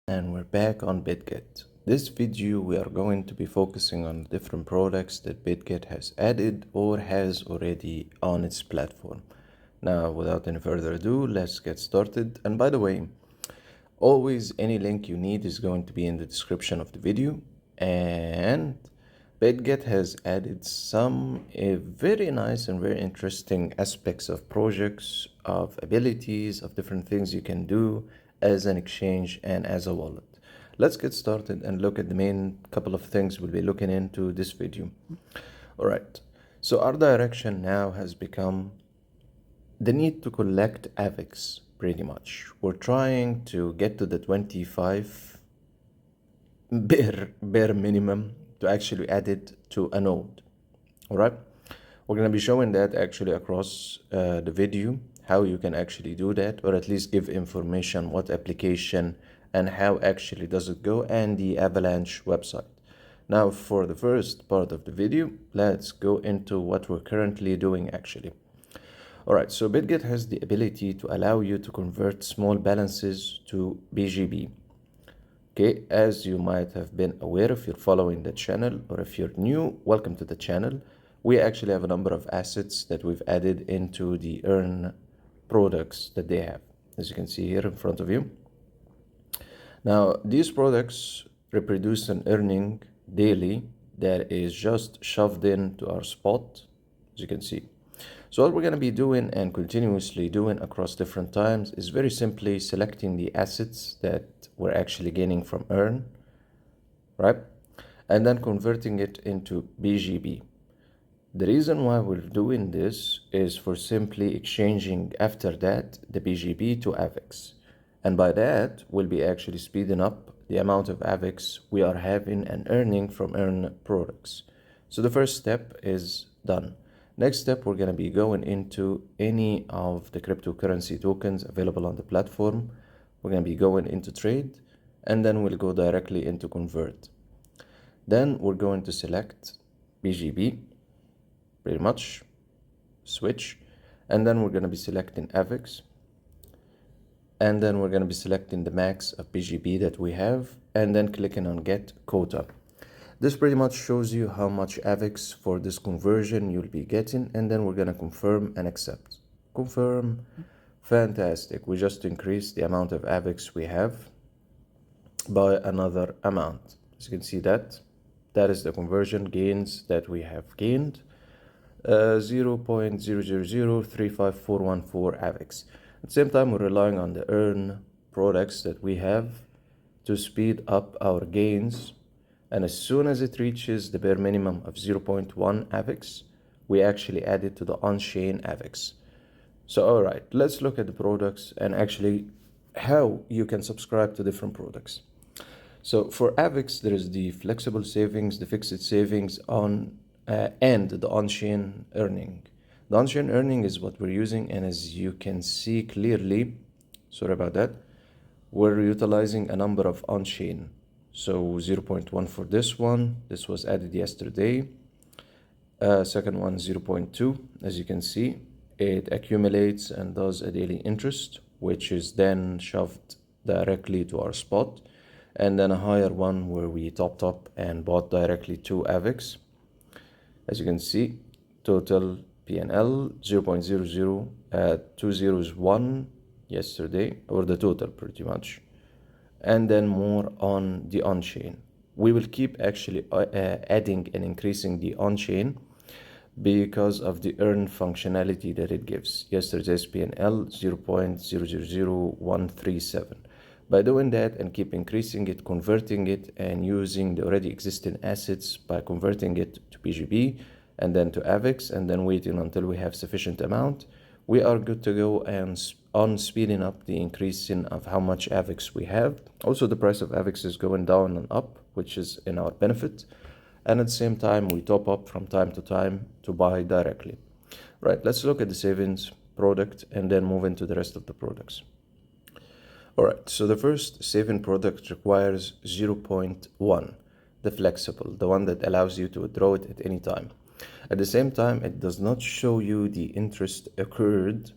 And we're back on Bitget. This video we are going to be focusing on different products that Bitget has added or has already on its platform. Now, without any further ado, let's get started. And by the way, always any link you need is going to be in the description of the video. And Bitget has added some very nice and very interesting aspects of projects, of abilities, of different things you can do as an exchange and as a wallet. Let's get started and look at the main couple of things we'll be looking into this video. All right, so our direction now has become the need to collect AVIX pretty much. We're trying to get to the 25 bare minimum to actually add it to a node. All right, we're going to be showing that actually across the video, how you can actually do that, or at least give information what application and how actually does it go, and the Avalanche website. Now for the first part of the video, let's go into what we're currently doing actually. All right, so Bitget has the ability to allow you to convert small balances to BGB. Okay, as you might have been aware if you're following the channel, or if you're new, welcome to the channel. We actually have a number of assets that we've added into the earn products that they have, as you can see here in front of you. Now, these products reproduce an earning daily that is just shoved into our spot, as you can see. So what we're going to be doing and continuously doing across different times is very simply selecting the assets that we're actually gaining from earn, right? And then converting it into BGB. The reason why we're doing this is for simply exchanging after that the BGB to AVIX. And by that, we'll be actually speeding up the amount of AVIX we are having and earning from earn products. So the first step is done. Next step, we're going to be going into any of the cryptocurrency tokens available on the platform. We're going to be going into trade, and then we'll go directly into convert. Then we're going to select BGB, pretty much, switch, and then we're going to be selecting AVIX, and then we're going to be selecting the max of BGB that we have, and then clicking on get quota. This pretty much shows you how much AVIX for this conversion you'll be getting, and then we're going to confirm and accept. Confirm. Fantastic. We just increased the amount of AVIX we have by another amount. As you can see that is the conversion gains that we have gained. 0.0003514 AVIX. At the same time, we're relying on the earn products that we have to speed up our gains. And as soon as it reaches the bare minimum of 0.1 AVIX, we actually add it to the on-chain AVIX. So, all right, let's look at the products and actually how you can subscribe to different products. So for AVIX, there is the flexible savings, the fixed savings on, and the on-chain earning. The on-chain earning is what we're using, and as you can see clearly, sorry about that, we're utilizing a number of on-chain. So 0.1 for this one, this was added yesterday. Second one, 0.2, as you can see, it accumulates and does a daily interest, which is then shoved directly to our spot. And then a higher one where we topped up and bought directly to AVIX. As you can see, total PNL 0.00201 yesterday, or the total pretty much. And then more on the on-chain. We will keep actually adding and increasing the on-chain because of the earn functionality that it gives. Yesterday's PNL 0.000137. By doing that and keep increasing it, converting it, and using the already existing assets by converting it to BGB and then to AVIX, and then waiting until we have sufficient amount, we are good to go and on speeding up the increasing of how much AVIX we have. Also, the price of AVIX is going down and up, which is in our benefit. And at the same time, we top up from time to time to buy directly. Right, let's look at the savings product and then move into the rest of the products. All right, so the first saving product requires 0.1, the flexible, the one that allows you to withdraw it at any time. At the same time, it does not show you the interest occurred,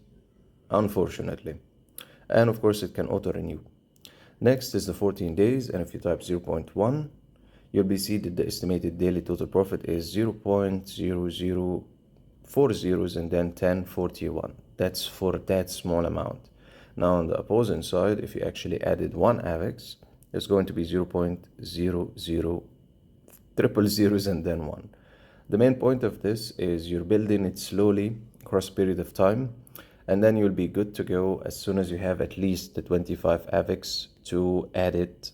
unfortunately. And of course, it can auto-renew. Next is the 14 days, and if you type 0.1, you'll be see that the estimated daily total profit is 0.0040 zeros and then 1041. That's for that small amount. Now on the opposing side, if you actually added one AVEX, it's going to be 0.00 triple zeros and then 1. The main point of this is you're building it slowly across a period of time, and then you'll be good to go as soon as you have at least the 25 AVEX to add it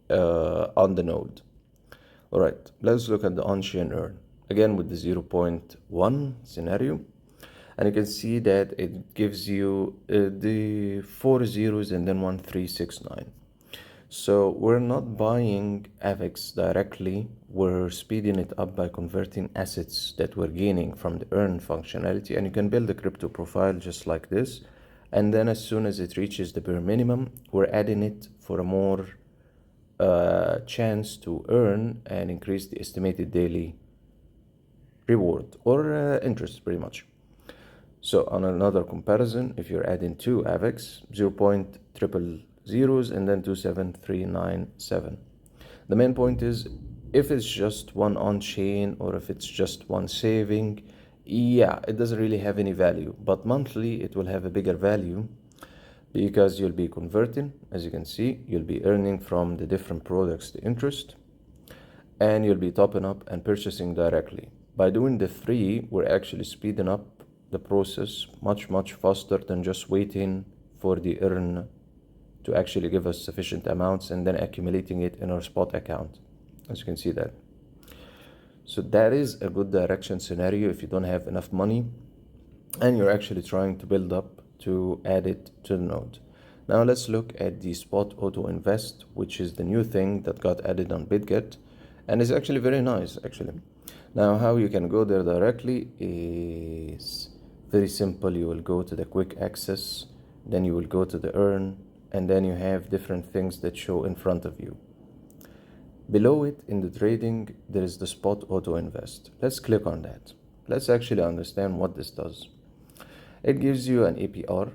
on the node. All right, let's look at the on-chain earn. Again with the 0.1 scenario. And you can see that it gives you the 4 zeros and then 1369. So we're not buying AVEX directly, we're speeding it up by converting assets that we're gaining from the earn functionality. And you can build a crypto profile just like this. And then as soon as it reaches the bare minimum, we're adding it for a more chance to earn and increase the estimated daily reward or interest pretty much. So on another comparison, if you're adding two AVEX, 0.000 and then 27397. The main point is if it's just one on-chain or if it's just one saving, yeah, it doesn't really have any value. But monthly, it will have a bigger value because you'll be converting, as you can see, you'll be earning from the different products the interest, and you'll be topping up and purchasing directly. By doing the three, we're actually speeding up the process much faster than just waiting for the earn to actually give us sufficient amounts and then accumulating it in our spot account, as you can see that. So that is a good direction scenario if you don't have enough money and you're actually trying to build up to add it to the node. Now let's look at the spot auto invest, which is the new thing that got added on Bitget and is actually very nice actually. Now how you can go there directly is very simple. You will go to the quick access, then you will go to the earn, and then you have different things that show in front of you. Below it in the trading, there is the spot auto invest. Let's click on that. Let's actually understand what this does. It gives you an APR,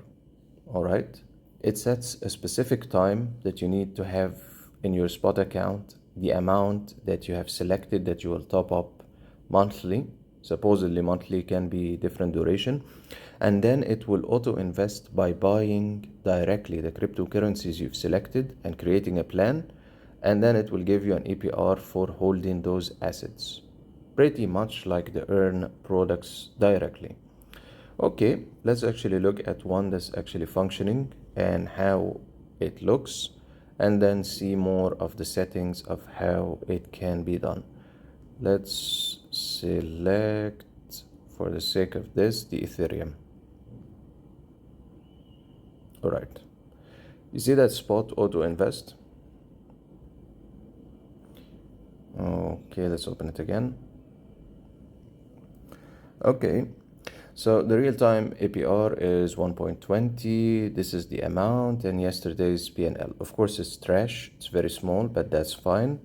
all right? It sets a specific time that you need to have in your spot account, the amount that you have selected that you will top up monthly. Supposedly monthly can be different duration, and then it will auto invest by buying directly the cryptocurrencies you've selected and creating a plan, and then it will give you an APR for holding those assets, pretty much like the earn products directly. Okay, let's actually look at one that's actually functioning and how it looks, and then see more of the settings of how it can be done. Let's select, for the sake of this, the Ethereum. All right, you see that spot auto invest? Okay, let's open it again. Okay, so the real-time APR is 1.20. This is the amount, and yesterday's PNL. Of course, it's trash. It's very small, but that's fine.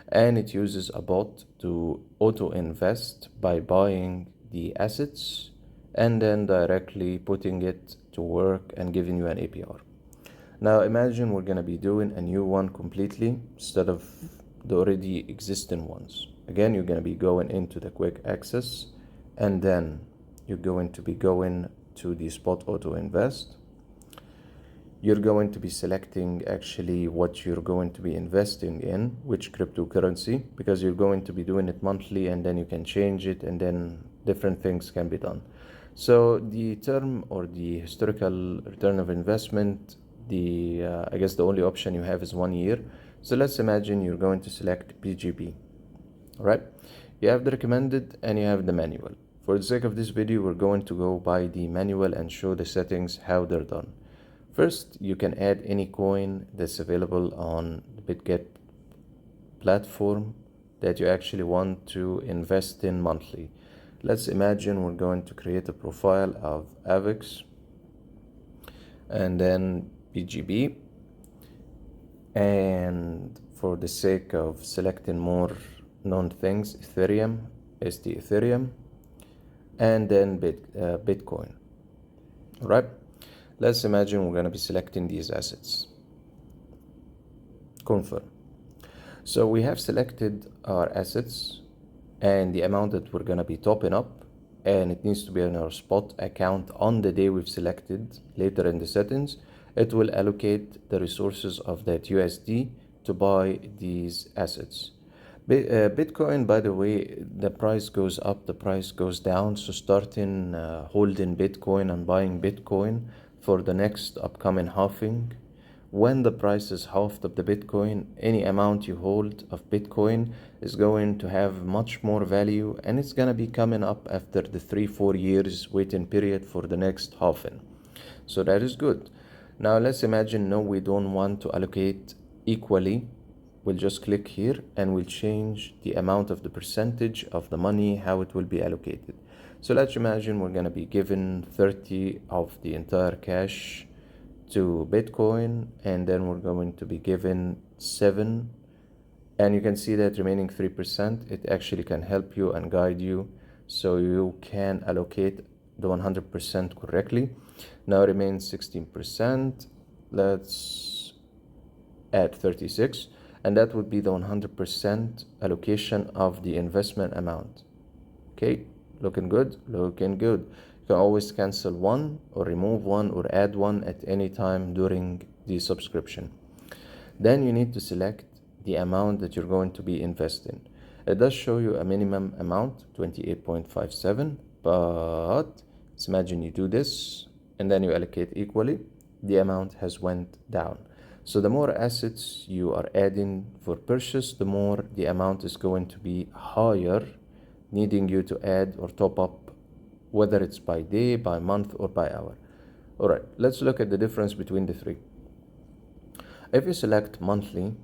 And it uses a bot to auto invest by buying the assets and then directly putting it to work and giving you an APR. Now imagine we're going to be doing a new one completely instead of the already existing ones. Again, you're going to be going into the quick access, and then you're going to be going to the spot auto invest. You're going to be selecting actually what you're going to be investing in, which cryptocurrency, because you're going to be doing it monthly, and then you can change it, and then different things can be done. So the term or the historical return of investment, I guess the only option you have is 1 year. So let's imagine you're going to select BGB. All right, you have the recommended and you have the manual. For the sake of this video, we're going to go by the manual and show the settings, how they're done. First, you can add any coin that's available on the Bitget platform that you actually want to invest in monthly. Let's imagine we're going to create a profile of AVEX and then BGB. And for the sake of selecting more known things, Ethereum is the Ethereum, and then Bitcoin. All right. Let's imagine we're going to be selecting these assets. confirm. So we have selected our assets and the amount that we're going to be topping up, and it needs to be on our spot account on the day we've selected. Later in the settings, it will allocate the resources of that USD to buy these assets. Bitcoin, by the way, the price goes up, the price goes down. So starting holding Bitcoin and buying Bitcoin for the next upcoming halving. When the price is halved of the Bitcoin, any amount you hold of Bitcoin is going to have much more value, and it's going to be coming up after the 3-4 years waiting period for the next halving. So that is good. Now let's imagine, no, we don't want to allocate equally. We'll just click here and we'll change the amount of the percentage of the money, how it will be allocated. So let's imagine we're going to be given 30 of the entire cash to Bitcoin, and then we're going to be given 7, and you can see that remaining 3%, it actually can help you and guide you so you can allocate the 100% correctly. Now remains 16%. Let's add 36, and that would be the 100% allocation of the investment amount. Okay, looking good, looking good. You can always cancel one or remove one or add one at any time during the subscription. Then you need to select the amount that you're going to be investing. It does show you a minimum amount, 28.57, but let's imagine you do this and then you allocate equally, the amount has went down. So the more assets you are adding for purchase, the more the amount is going to be higher, needing you to add or top up, whether it's by day, by month, or by hour. All right, let's look at the difference between the three. If you select monthly,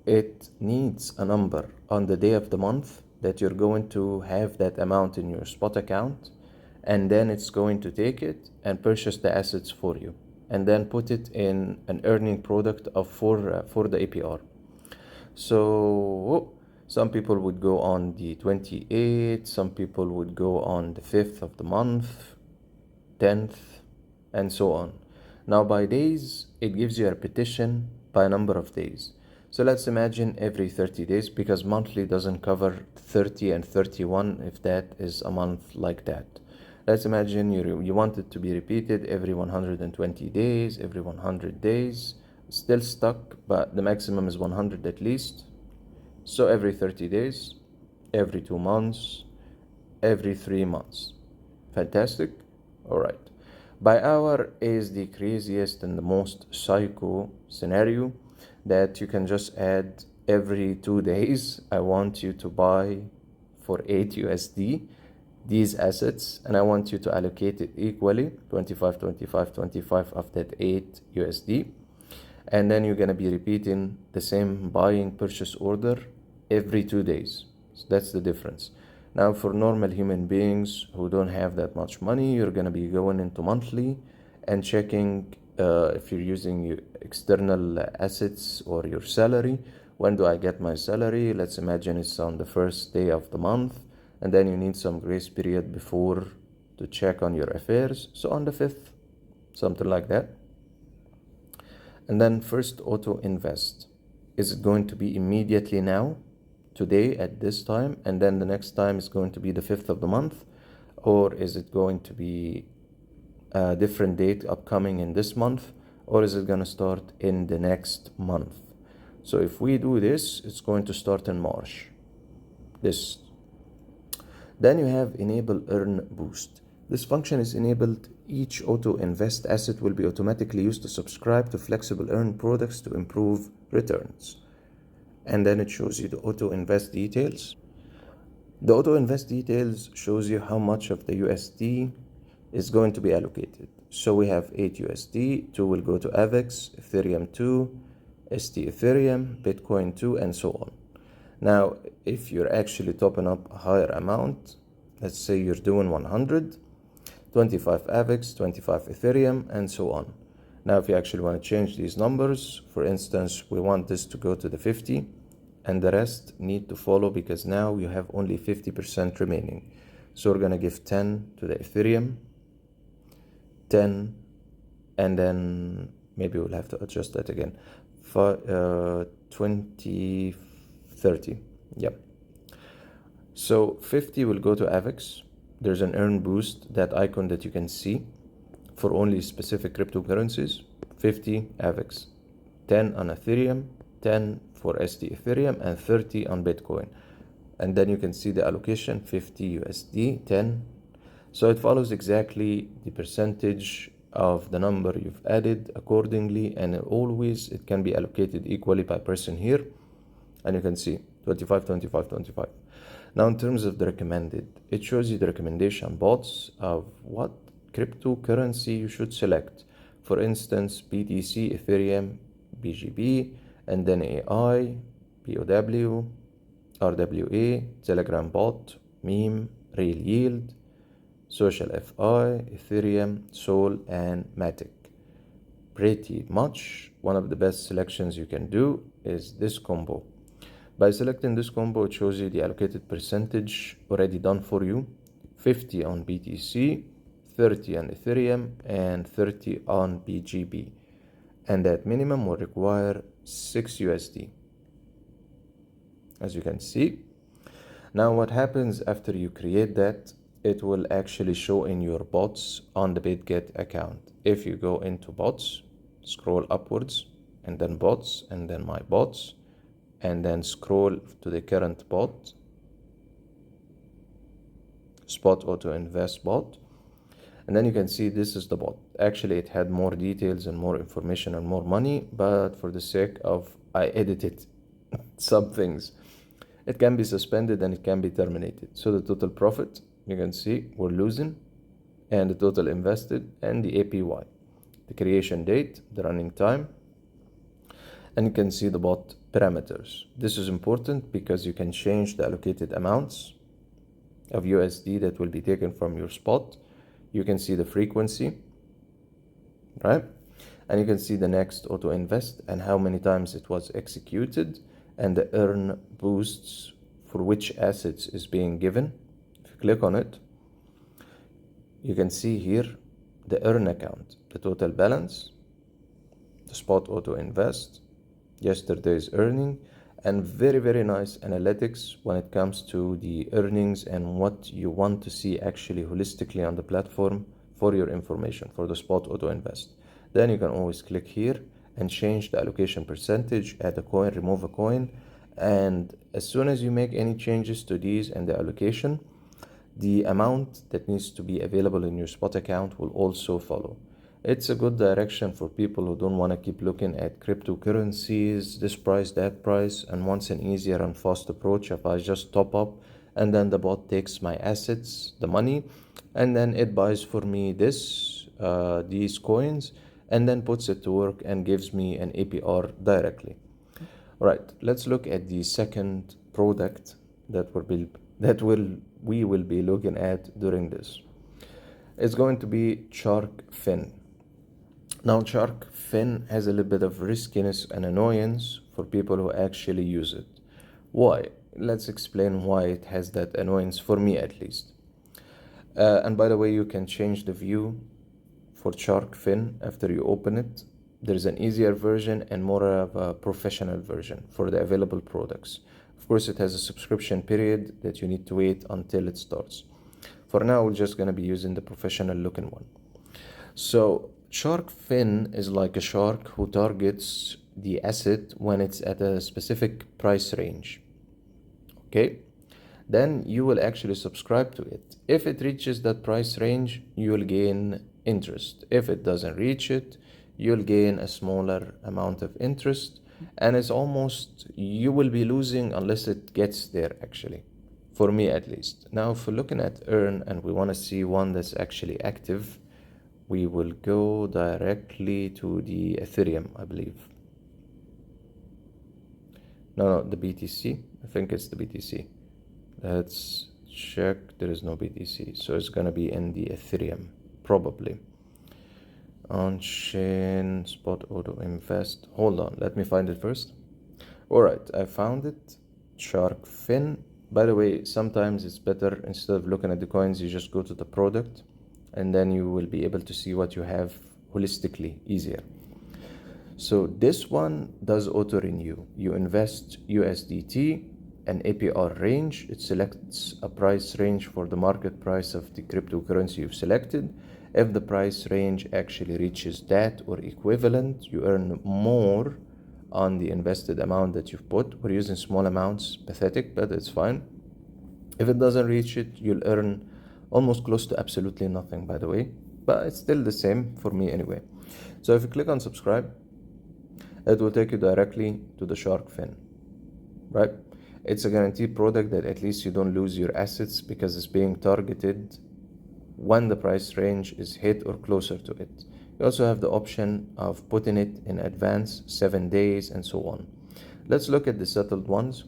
it needs a number on the day of the month that you're going to have that amount in your spot account, and then it's going to take it and purchase the assets for you, and then put it in an earning product for the APR. So some people would go on the 28th, some people would go on the 5th of the month, 10th, and so on. Now by days, it gives you a repetition by a number of days. So let's imagine every 30 days, because monthly doesn't cover 30 and 31 if that is a month like that. Let's imagine you want it to be repeated every 120 days, every 100 days. Still stuck, but the maximum is 100 at least. So every 30 days, every 2 months, every 3 months. Fantastic. All right. By hour is the craziest and the most psycho scenario, that you can just add every 2 days. I want you to buy for 8 USD these assets, and I want you to allocate it equally, 25, 25, 25 of that 8 USD. And then you're going to be repeating the same buying purchase order every 2 days. So that's the difference. Now for normal human beings who don't have that much money, you're going to be going into monthly and checking if you're using your external assets or your salary. When do I get my salary? Let's imagine it's on the first day of the month, and then you need some grace period before to check on your affairs. So on the 5th, something like that. And then first auto invest. Is it going to be immediately now, today at this time, and then the next time is going to be the 5th of the month? Or is it going to be a different date upcoming in this month? Or is it going to start in the next month? So if we do this, it's going to start in March. This. Then you have enable earn boost. This function is enabled. Each auto invest asset will be automatically used to subscribe to flexible earn products to improve returns. And then it shows you the auto invest details. The auto invest details shows you how much of the USD is going to be allocated. So we have 8 USD, 2 will go to AVEX, Ethereum 2, ST Ethereum, Bitcoin 2, and so on. Now, if you're actually topping up a higher amount, let's say you're doing 100, 25 AVEX, 25 Ethereum, and so on. Now, if you actually want to change these numbers, for instance, we want this to go to the 50, and the rest need to follow, because now you have only 50% remaining. So we're going to give 10 to the Ethereum, 10, and then maybe we'll have to adjust that again. 2030. Yep. So 50 will go to AVEX. There's an earn boost, that icon that you can see, for only specific cryptocurrencies. 50 AVEX, 10 on Ethereum, 10 for ST Ethereum, and 30 on Bitcoin. And then you can see the allocation, 50 USD, 10. So it follows exactly the percentage of the number you've added accordingly, and always it can be allocated equally by person here. And you can see 25, 25, 25. Now in terms of the recommended, it shows you the recommendation bots of what cryptocurrency you should select. For instance, BTC, Ethereum, BGB, and then AI, POW, RWA, Telegram bot, meme, real yield, social FI, Ethereum, Sol, and Matic. Pretty much one of the best selections you can do is this combo. By selecting this combo, it shows you the allocated percentage already done for you. 50 on BTC, 30 on Ethereum, and 30 on BGB. And that minimum will require 6 USD. As you can see. Now what happens after you create that, it will actually show in your bots on the Bitget account. If you go into bots, scroll upwards, and then bots, and then my bots, and then scroll to the current bot, spot auto invest bot, and then you can see this is the bot. Actually, it had more details and more information and more money, but for the sake of, I edited some things. It can be suspended and it can be terminated. So the total profit, you can see we're losing, and the total invested, and the APY, the creation date, the running time, and you can see the bot parameters. This is important because you can change the allocated amounts of USD that will be taken from your spot. You can see the frequency, right? And you can see the next auto invest and how many times it was executed, and the earn boosts for which assets is being given. If you click on it, you can see here the earn account, the total balance, the spot auto invest, yesterday's earning, and very, very nice analytics when it comes to the earnings and what you want to see actually holistically on the platform for your information for the spot auto invest. Then you can always click here and change the allocation percentage, add a coin, remove a coin, and as soon as you make any changes to these and the allocation, the amount that needs to be available in your spot account will also follow. It's a good direction for people who don't want to keep looking at cryptocurrencies, this price, that price, and wants an easier and fast approach. If I just top up and then the bot takes my assets, the money, and then it buys for me these coins, and then puts it to work and gives me an APR directly. All right, let's look at the second product that we will be looking at during this. It's going to be Sharkfin. Now, Sharkfin has a little bit of riskiness and annoyance for people who actually use it. Why? Let's explain why it has that annoyance, for me at least. And by the way, you can change the view for Sharkfin after you open it. There's an easier version and more of a professional version for the available products. Of course, it has a subscription period that you need to wait until it starts. For now, we're just going to be using the professional looking one. So Sharkfin is like a shark who targets the asset when it's at a specific price range. Okay? Then you will actually subscribe to it. If it reaches that price range, you will gain interest. If it doesn't reach it, you'll gain a smaller amount of interest, and it's almost, you will be losing unless it gets there actually, for me at least. Now, if we're looking at earn and we want to see one that's actually active, we will go directly to the Ethereum, I believe. No, the BTC. I think it's the BTC. Let's check. There is no BTC. So it's going to be in the Ethereum, probably. On-chain, spot auto invest. Hold on, let me find it first. All right, I found it. Sharkfin. By the way, sometimes it's better, instead of looking at the coins, you just go to the product, and then you will be able to see what you have holistically easier. So this one does auto renew. You invest USDT, an APR range. It selects a price range for the market price of the cryptocurrency you've selected. If the price range actually reaches that or equivalent, you earn more on the invested amount that you've put. We're using small amounts, pathetic, but it's fine. If it doesn't reach it, you'll earn almost close to absolutely nothing, by the way, but it's still the same for me anyway. So if you click on subscribe, it will take you directly to the Sharkfin, right? It's a guaranteed product that at least you don't lose your assets because it's being targeted when the price range is hit or closer to it. You also have the option of putting it in advance, 7 days, and so on. Let's look at the settled ones.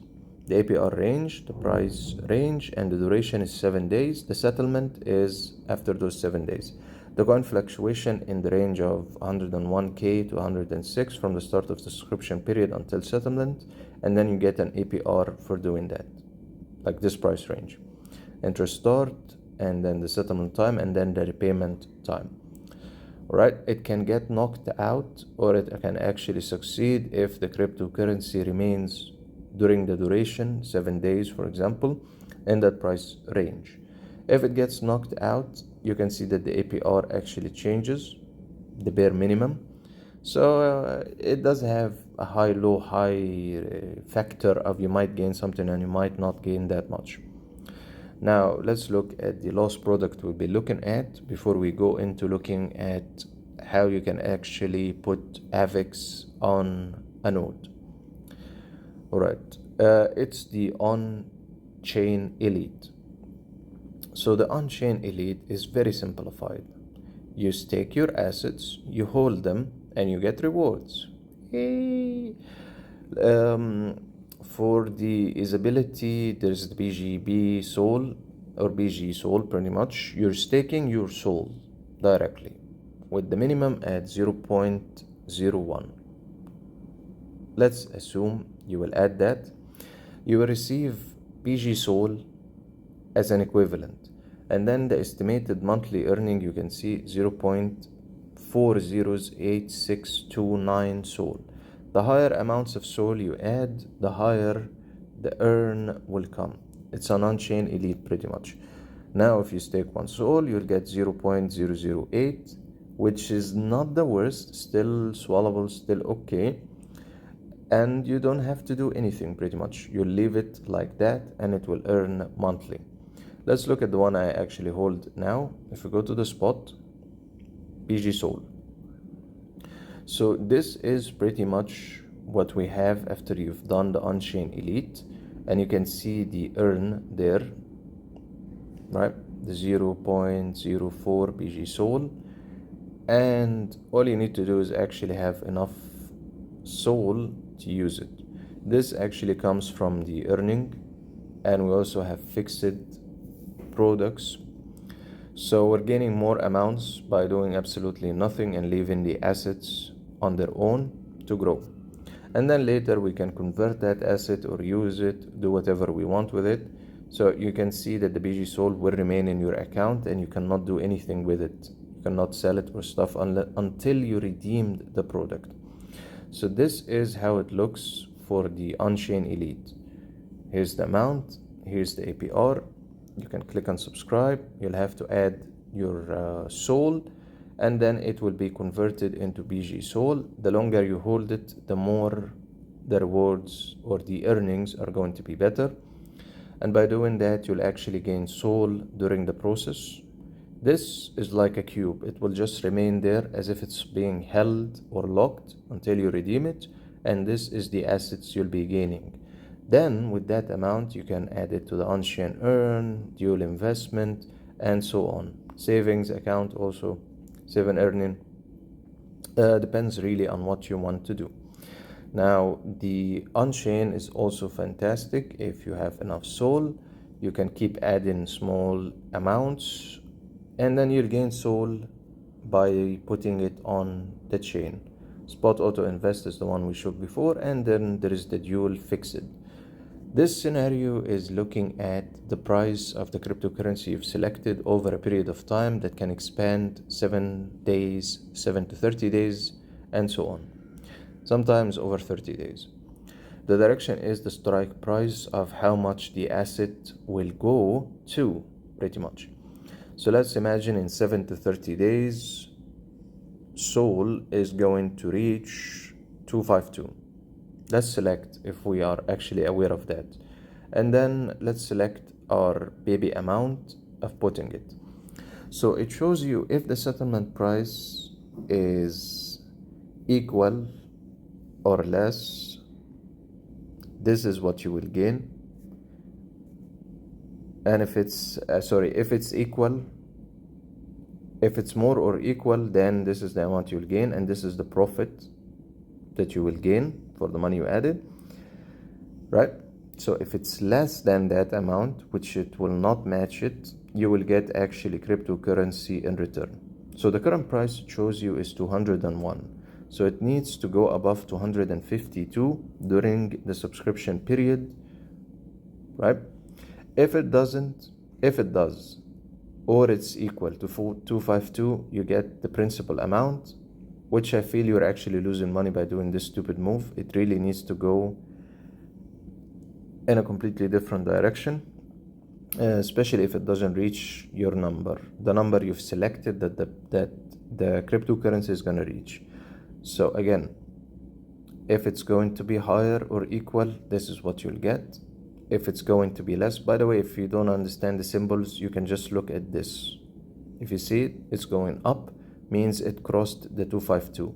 The APR range, the price range, and the duration is 7 days. The settlement is after those 7 days. The coin fluctuation in the range of 101K to 106 from the start of the subscription period until settlement, and then you get an APR for doing that, like this price range. Interest start, and then the settlement time, and then the repayment time. Right? It can get knocked out, or it can actually succeed if the cryptocurrency remains during the duration, 7 days for example, in that price range. If it gets knocked out, you can see that the APR actually changes, the bare minimum. So it does have a high, low, high factor of you might gain something and you might not gain that much. Now let's look at the last product we'll be looking at before we go into looking at how you can actually put AVIX on a node. Alright, it's the on-chain elite. So the on-chain elite is very simplified. You stake your assets, you hold them, and you get rewards. Yay! For the usability, there's the BGB Soul or BG Soul pretty much. You're staking your soul directly with the minimum at 0.01. Let's assume you will add that. You will receive BG Soul as an equivalent, and then the estimated monthly earning you can see 0.408629 soul. The higher amounts of soul you add, the higher the earn will come. It's an on-chain elite pretty much. Now if you stake 1 soul, you'll get 0.008, which is not the worst, still swallowable, still okay, and you don't have to do anything pretty much. You leave it like that and it will earn monthly. Let's look at the one I actually hold now. If we go to the spot, BG Soul. So this is pretty much what we have after you've done the on-chain elite, and you can see the earn there, right? The 0.04 BG Soul, and all you need to do is actually have enough soul to use it. This actually comes from the earning, and we also have fixed products. So we're gaining more amounts by doing absolutely nothing and leaving the assets on their own to grow. And then later we can convert that asset or use it, do whatever we want with it. So you can see that the BG Soul will remain in your account and you cannot do anything with it. You cannot sell it or stuff until you redeemed the product. So this is how it looks for the on-chain elite. Here's the amount, here's the APR. You can click on subscribe. You'll have to add your soul, and then it will be converted into BG Soul. The longer you hold it, the more the rewards or the earnings are going to be better. And by doing that, you'll actually gain soul during the process. This is like a cube. It will just remain there as if it's being held or locked until you redeem it. And this is the assets you'll be gaining. Then with that amount, you can add it to the on-chain earn, dual investment, and so on. Savings account also, save and earning. Depends really on what you want to do. Now, the on-chain is also fantastic. If you have enough soul, you can keep adding small amounts, and then you'll gain soul by putting it on the chain. Spot auto invest is the one we showed before, and then there is the dual fixed. This scenario is looking at the price of the cryptocurrency you've selected over a period of time that can expand 7 days, 7 to 30 days, and so on. sometimes over 30 days. The direction is the strike price of how much the asset will go to, pretty much. So let's imagine in 7 to 30 days, Sol is going to reach 252. Let's select if we are actually aware of that. And then let's select our baby amount of putting it. So it shows you if the settlement price is equal or less, this is what you will gain. And if it's if it's equal, if it's more or equal, then this is the amount you'll gain, and this is the profit that you will gain for the money you added, right? So if it's less than that amount, which it will not match it, you will get actually cryptocurrency in return. So the current price it shows you is 201. So it needs to go above 252 during the subscription period, right? If it does, or it's equal to 252, you get the principal amount, which I feel you're actually losing money by doing this stupid move. It really needs to go in a completely different direction, especially if it doesn't reach your number, the number you've selected that the cryptocurrency is going to reach. So again, if it's going to be higher or equal, this is what you'll get. If it's going to be less, by the way, if you don't understand the symbols, you can just look at this. If you see it, it's going up, means it crossed the 252.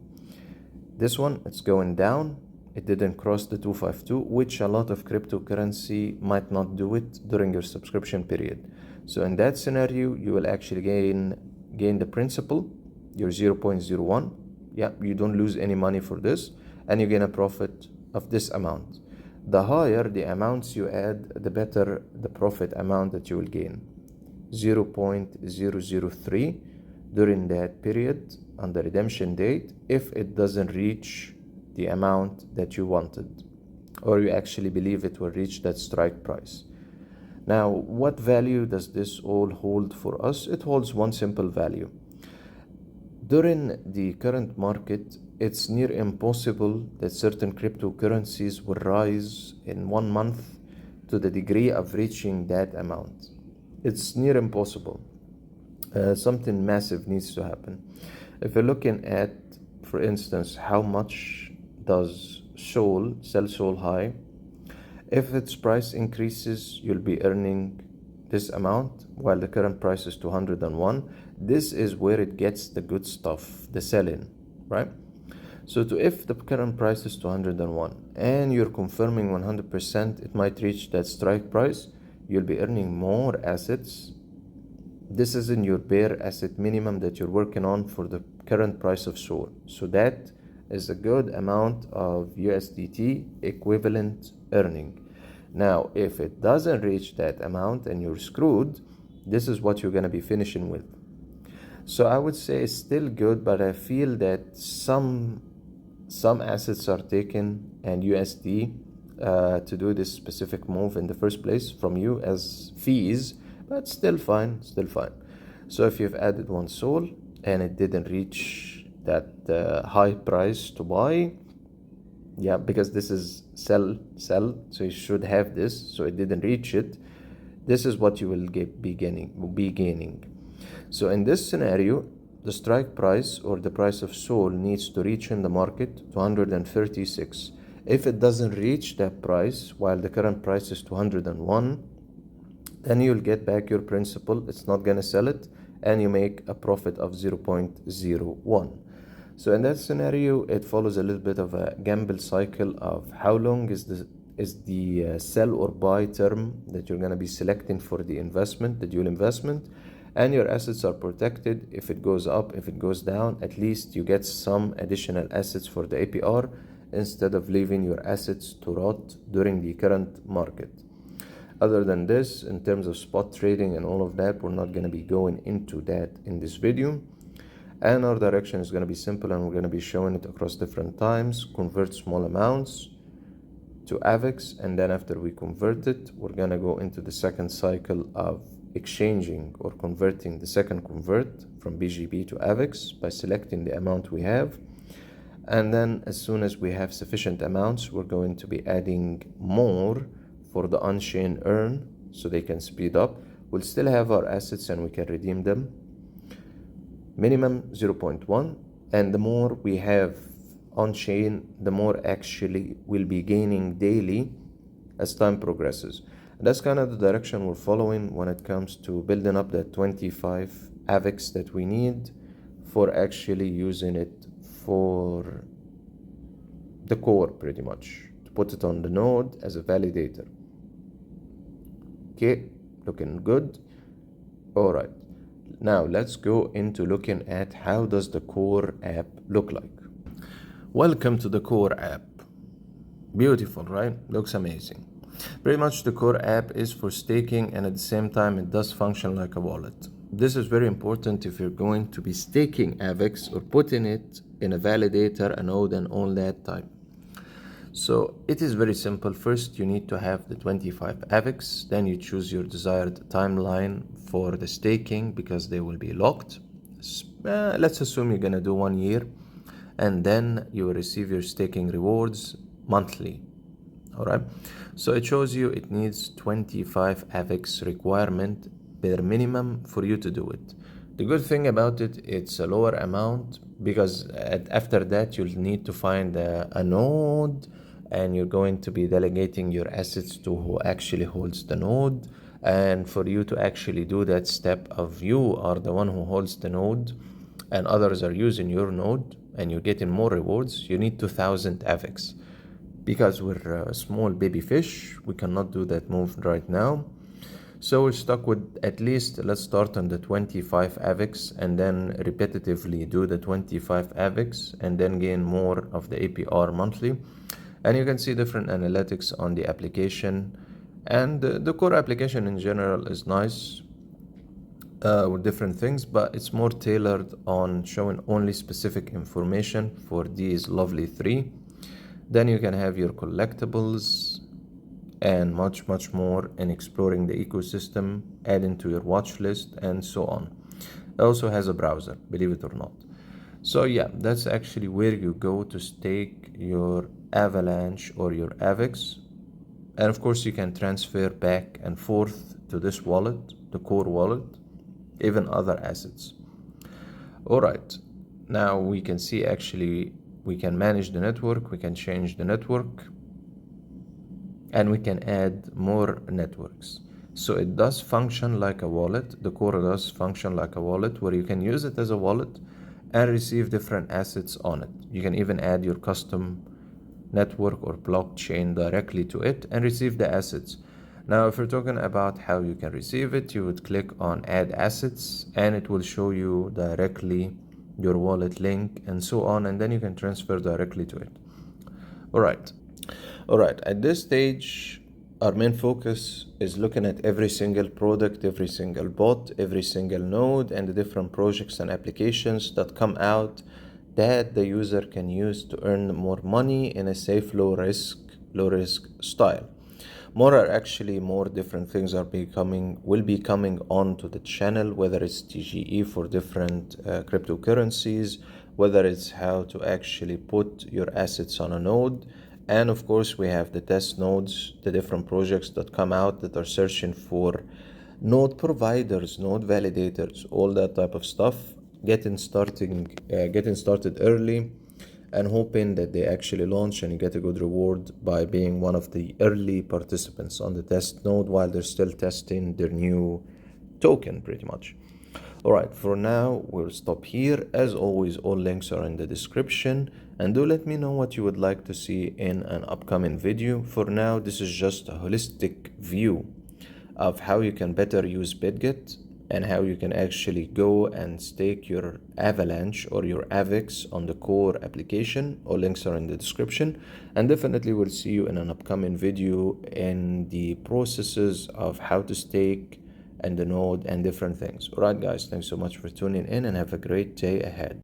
This one, it's going down, it didn't cross the 252, which a lot of cryptocurrency might not do it during your subscription period. So in that scenario, you will actually gain the principal, your 0.01. Yeah, you don't lose any money for this, and you gain a profit of this amount. The higher the amounts you add, the better the profit amount that you will gain. 0.003 during that period on the redemption date if it doesn't reach the amount that you wanted, or you actually believe it will reach that strike price. Now, what value does this all hold for us? It holds one simple value. During the current market, it's near impossible that certain cryptocurrencies will rise in 1 month to the degree of reaching that amount. It's near impossible. Something massive needs to happen. If you're looking at, for instance, how much does Sol sell Sol high, if its price increases, you'll be earning this amount, while the current price is 201. This is where it gets the good stuff, the sell-in, right? So if the current price is 201 and you're confirming 100% it might reach that strike price, you'll be earning more assets. This is in your bare asset minimum that you're working on for the current price of Sol. So that is a good amount of USDT equivalent earning. Now, if it doesn't reach that amount and you're screwed, this is what you're going to be finishing with. So I would say it's still good, but I feel that some assets are taken and USD to do this specific move in the first place from you as fees, but still fine. So if you've added one Sol and it didn't reach that high price to buy, yeah, because this is sell, so you should have this, so it didn't reach it, this is what you will be gaining. So in this scenario, the strike price or the price of Sol needs to reach in the market 236. If it doesn't reach that price while the current price is 201, then you'll get back your principal. It's not gonna sell it, and you make a profit of 0.01. So in that scenario, it follows a little bit of a gamble cycle of how long is the sell or buy term that you're gonna be selecting for the investment, the dual investment, and your assets are protected. If it goes up, if it goes down, at least you get some additional assets for the APR instead of leaving your assets to rot during the current market. Other than this, in terms of spot trading and all of that, we're not going to be going into that in this video. And our direction is going to be simple, and we're going to be showing it across different times. Convert small amounts to AVAX, and then after we convert it, we're going to go into the second cycle of exchanging or converting the second convert from BGB to AVAX by selecting the amount we have. And then as soon as we have sufficient amounts, we're going to be adding more for the on-chain earn so they can speed up. We'll still have our assets and we can redeem them. Minimum 0.1, and the more we have on-chain, the more actually we'll be gaining daily as time progresses. And that's kind of the direction we're following when it comes to building up that 25 AVIX that we need for actually using it for the core, pretty much, to put it on the node as a validator. Okay, looking good. All right, now let's go into looking at how does the core app look like. Welcome to the core app. Beautiful, right? Looks amazing. Pretty much the core app is for staking, and at the same time it does function like a wallet. This is very important if you're going to be staking AVIX or putting it in a validator, a node, and all that type. So it is very simple. First, you need to have the 25 AVIX. Then you choose your desired timeline for the staking because they will be locked. Let's assume you're gonna do 1 year, and then you will receive your staking rewards monthly. All right. So it shows you it needs 25 AVIX requirement bare minimum for you to do it. The good thing about it, it's a lower amount because after that you'll need to find a node, and you're going to be delegating your assets to who actually holds the node. And for you to actually do that step of you are the one who holds the node and others are using your node and you're getting more rewards, you need 2000 AVIX. Because we're a small baby fish, we cannot do that move right now. So we're stuck with at least, let's start on the 25 AVIX and then repetitively do the 25 AVIX and then gain more of the APR monthly. And you can see different analytics on the application. And the core application in general is nice with different things, but it's more tailored on showing only specific information for these lovely three. Then you can have your collectibles and much more in exploring the ecosystem, adding to your watch list, and so on. It also has a browser, believe it or not. So yeah, that's actually where you go to stake your Avalanche or your AVIX. And of course you can transfer back and forth to this wallet, the core wallet, even other assets. All right, now we can see actually we can manage the network, we can change the network, and we can add more networks. So it does function like a wallet. The core does function like a wallet where you can use it as a wallet and receive different assets on it. You can even add your custom network or blockchain directly to it and receive the assets. Now, if we're talking about how you can receive it, you would click on add assets and it will show you directly your wallet link and so on, and then you can transfer directly to it. All right, at this stage our main focus is looking at every single product, every single bot, every single node, and the different projects and applications that come out that the user can use to earn more money in a safe, low risk style. More different things will be coming onto the channel, whether it's TGE for different cryptocurrencies, whether it's how to actually put your assets on a node. And of course we have the test nodes, the different projects that come out that are searching for node providers, node validators, all that type of stuff, getting started early and hoping that they actually launch and you get a good reward by being one of the early participants on the test node while they're still testing their new token, pretty much. All right, for now we'll stop here. As always, all links are in the description, and do let me know what you would like to see in an upcoming video. For now, this is just a holistic view of how you can better use Bitget and how you can actually go and stake your Avalanche or your AVIX on the core application. All links are in the description, and definitely we'll see you in an upcoming video in the processes of how to stake and the node and different things. All right guys, thanks so much for tuning in and have a great day ahead.